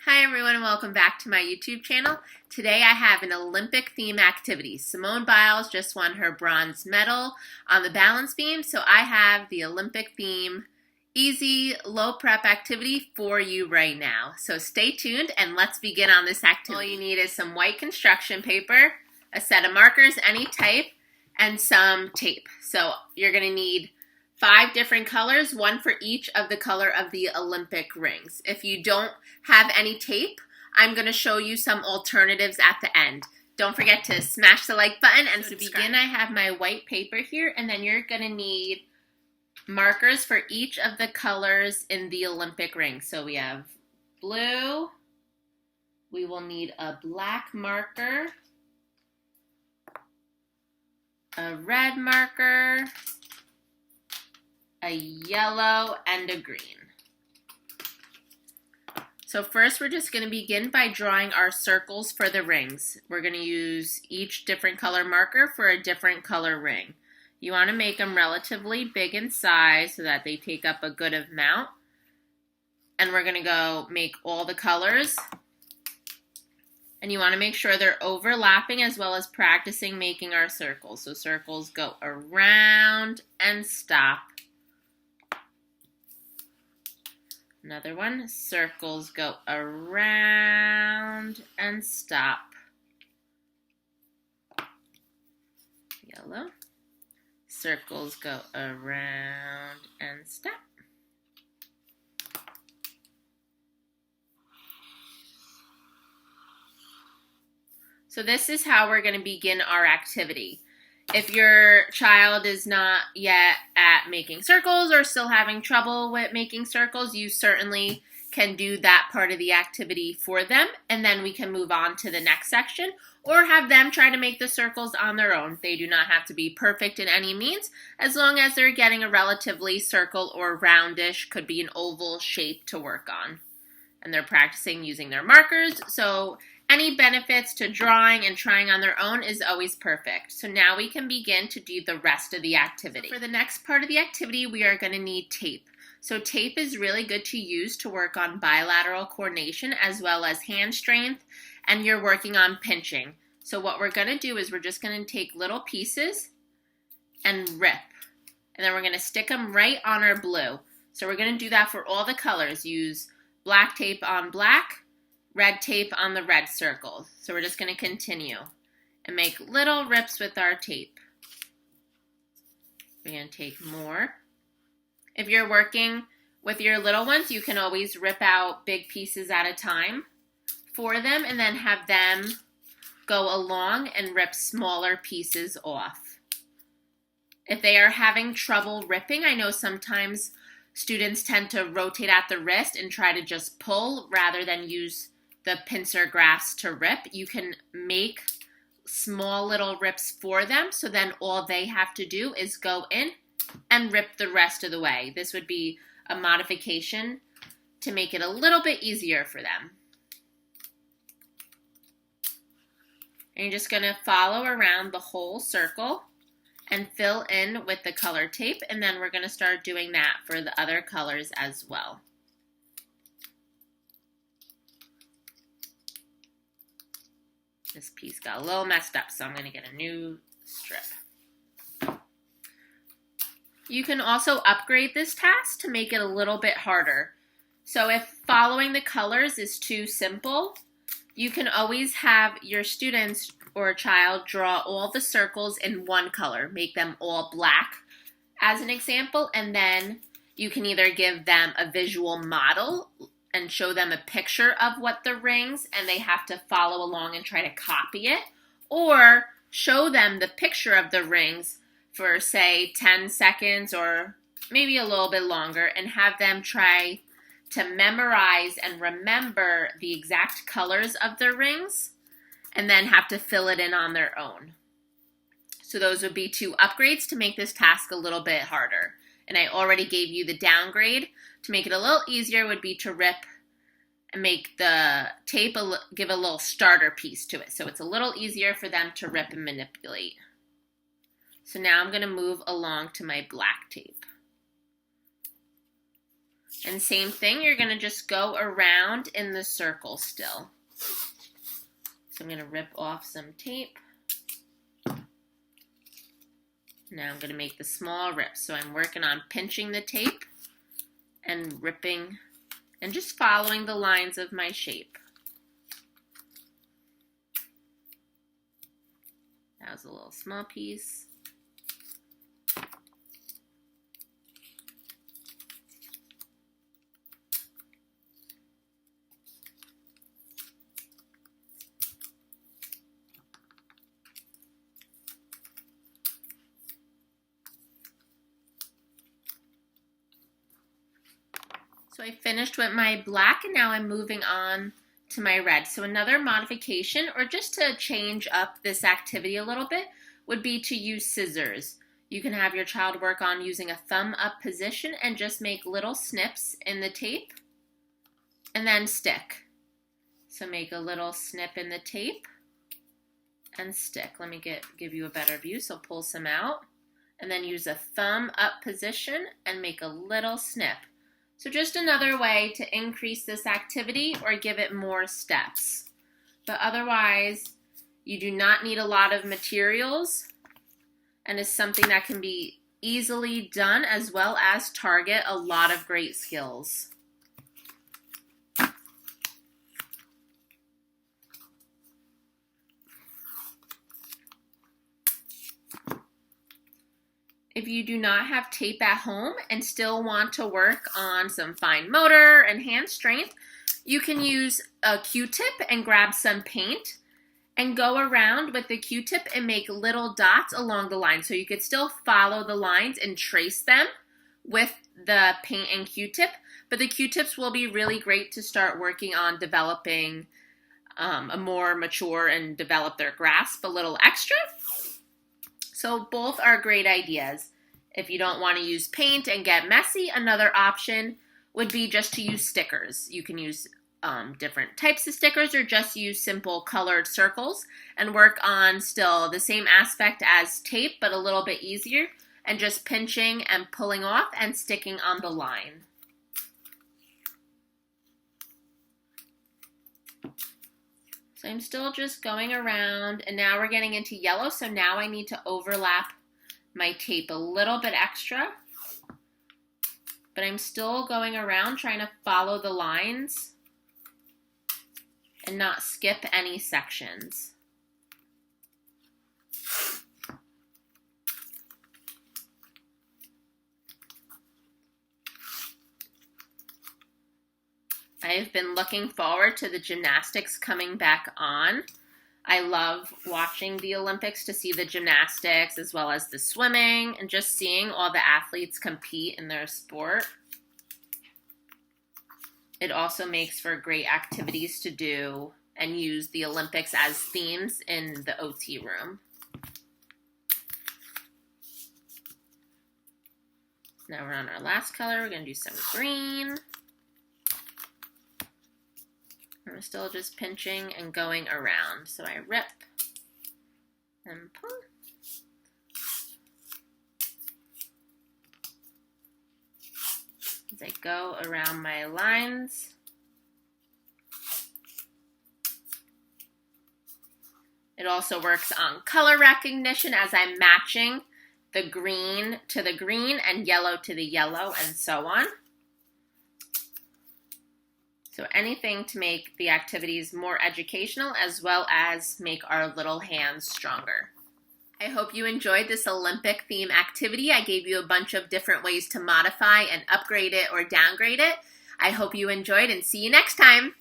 Hi everyone and welcome back to my YouTube channel. Today I have an Olympic theme activity. Simone Biles just won her bronze medal on the balance beam, so I have the Olympic theme easy low prep activity for you right now. So stay tuned and let's begin on this activity. All you need is some white construction paper, a set of markers, any type, and some tape. So you're going to need 5 different colors, one for each of the color of the Olympic rings. If you don't have any tape, I'm going to show you some alternatives at the end. Don't forget to smash the like button and subscribe. To begin, I have my white paper here, and then you're going to need markers for each of the colors in the Olympic ring. So we have blue, we will need a black marker, a red marker, a yellow, and a green. So first we're just going to begin by drawing our circles for the rings. We're going to use each different color marker for a different color ring. You want to make them relatively big in size so that they take up a good amount. And we're going to go make all the colors. And you want to make sure they're overlapping as well as practicing making our circles. So circles go around and stop. Another one, circles go around and stop. Yellow, circles go around and stop. So this is how we're going to begin our activity. If your child is not yet at making circles or still having trouble with making circles, you certainly can do that part of the activity for them, and then we can move on to the next section or have them try to make the circles on their own. They do not have to be perfect in any means, as long as they're getting a relatively circle or roundish, could be an oval shape to work on. And they're practicing using their markers, so any benefits to drawing and trying on their own is always perfect. So now we can begin to do the rest of the activity. So for the next part of the activity, we are going to need tape. So tape is really good to use to work on bilateral coordination as well as hand strength, and you're working on pinching. So what we're going to do is we're just going to take little pieces and rip. And then we're going to stick them right on our blue. So we're going to do that for all the colors. Use black tape on black, red tape on the red circle. So we're just going to continue and make little rips with our tape. We're going to take more. If you're working with your little ones, you can always rip out big pieces at a time for them and then have them go along and rip smaller pieces off. If they are having trouble ripping, I know sometimes students tend to rotate at the wrist and try to just pull rather than use the pincer grasp to rip. You can make small little rips for them, so then all they have to do is go in and rip the rest of the way. This would be a modification to make it a little bit easier for them. And you're just going to follow around the whole circle and fill in with the color tape, and then we're going to start doing that for the other colors as well. This piece got a little messed up, so I'm going to get a new strip. You can also upgrade this task to make it a little bit harder. So if following the colors is too simple, you can always have your students or child draw all the circles in one color. Make them all black as an example, and then you can either give them a visual model and show them a picture of what the rings, and they have to follow along and try to copy it, or show them the picture of the rings for, say, 10 seconds or maybe a little bit longer, and have them try to memorize and remember the exact colors of the rings, and then have to fill it in on their own. So those would be 2 upgrades to make this task a little bit harder. And I already gave you the downgrade. To make it a little easier would be to rip and make the tape, give a little starter piece to it. So it's a little easier for them to rip and manipulate. So now I'm going to move along to my black tape. And same thing, you're going to just go around in the circle still. So I'm going to rip off some tape. Now I'm going to make the small rips. So I'm working on pinching the tape and ripping and just following the lines of my shape. That was a little small piece. So I finished with my black and now I'm moving on to my red. So another modification, or just to change up this activity a little bit, would be to use scissors. You can have your child work on using a thumb up position and just make little snips in the tape and then stick. So make a little snip in the tape and stick. Let me give you a better view. So pull some out and then use a thumb up position and make a little snip. So just another way to increase this activity or give it more steps. But otherwise, you do not need a lot of materials and is something that can be easily done as well as target a lot of great skills. If you do not have tape at home and still want to work on some fine motor and hand strength, you can use a Q-tip and grab some paint and go around with the Q-tip and make little dots along the line. So you could still follow the lines and trace them with the paint and Q-tip, but the Q-tips will be really great to start working on developing a more mature and develop their grasp a little extra. So both are great ideas. If you don't want to use paint and get messy, another option would be just to use stickers. You can use different types of stickers or just use simple colored circles and work on still the same aspect as tape, but a little bit easier, and just pinching and pulling off and sticking on the line. So I'm still just going around, and now we're getting into yellow, so now I need to overlap my tape a little bit extra, but I'm still going around trying to follow the lines and not skip any sections. I've been looking forward to the gymnastics coming back on. I love watching the Olympics to see the gymnastics as well as the swimming and just seeing all the athletes compete in their sport. It also makes for great activities to do and use the Olympics as themes in the OT room. Now we're on our last color. We're going to do some green. I'm still just pinching and going around. So I rip and pull. As I go around my lines. It also works on color recognition as I'm matching the green to the green and yellow to the yellow and so on. So anything to make the activities more educational as well as make our little hands stronger. I hope you enjoyed this Olympic theme activity. I gave you a bunch of different ways to modify and upgrade it or downgrade it. I hope you enjoyed and see you next time.